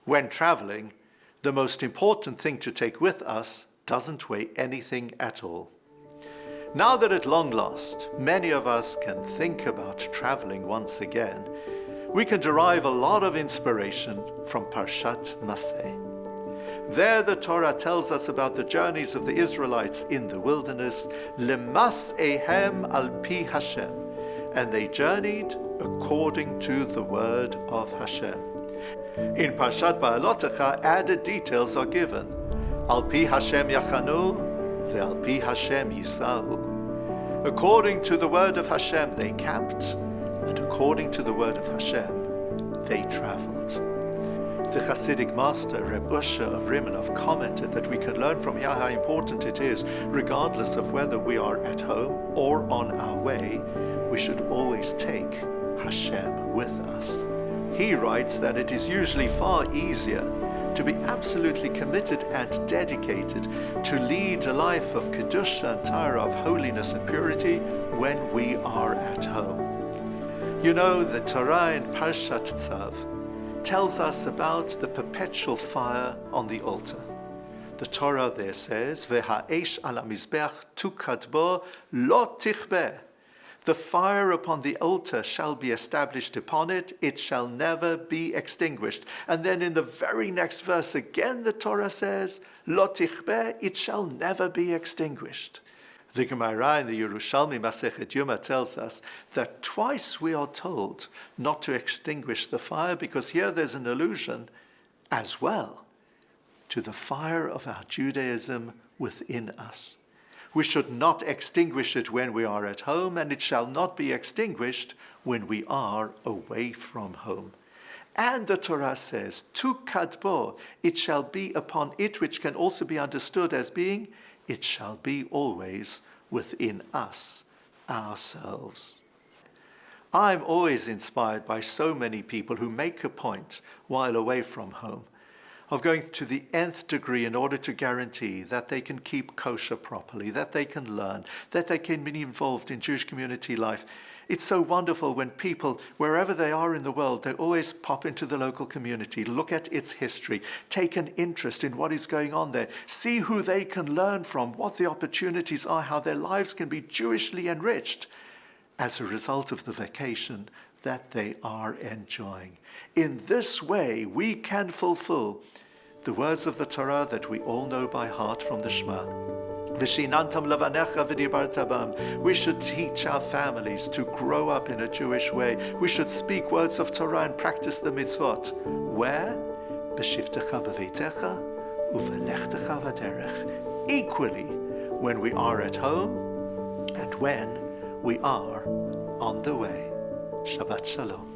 When traveling, the most important thing to take with us doesn't weigh anything at all. Now that at long last, many of us can think about traveling once again, we can derive a lot of inspiration from Matot-Massei. There the Torah tells us about the journeys of the Israelites in the wilderness, Matot-Massei al pi Hashem, and they journeyed according to the word of Hashem. In Parshat Ba'alotecha, added details are given. Al pi Hashem yachanu, ve'al pi Hashem yisa'u. According to the word of Hashem they camped, and according to the word of Hashem they traveled. The Hasidic master, Reb Usha of Rimanov, commented that we can learn from here how important it is, regardless of whether we are at home or on our way, we should always take Hashem with us. He writes that it is usually far easier to be absolutely committed and dedicated to lead a life of Kedusha and Torah, of holiness and purity, when we are at home. You know, the Torah in Parshat Tzav tells us about the perpetual fire on the altar. The Torah there says, "V'ha'esh al hamizbeach tukad bo lo tichbeh." The fire upon the altar shall be established upon it, it shall never be extinguished. And then in the very next verse again the Torah says, Lo tichbeh, it shall never be extinguished. The Gemara in the Yerushalmi Masechet Yoma tells us that twice we are told not to extinguish the fire, because here there's an allusion as well to the fire of our Judaism within us. We should not extinguish it when we are at home, and it shall not be extinguished when we are away from home. And the Torah says, Tu kadbo, it shall be upon it, which can also be understood as being, it shall be always within us, ourselves. I'm always inspired by so many people who make a point while away from home of going to the nth degree in order to guarantee that they can keep kosher properly, that they can learn, that they can be involved in Jewish community life. It's so wonderful when people, wherever they are in the world, they always pop into the local community, look at its history, take an interest in what is going on there, see who they can learn from, what the opportunities are, how their lives can be Jewishly enriched as a result of the vacation that they are enjoying. In this way, we can fulfill the words of the Torah that we all know by heart from the Shema. We should teach our families to grow up in a Jewish way. We should speak words of Torah and practice the mitzvot. Where? Equally when we are at home and when we are on the way. Shabbat Shalom.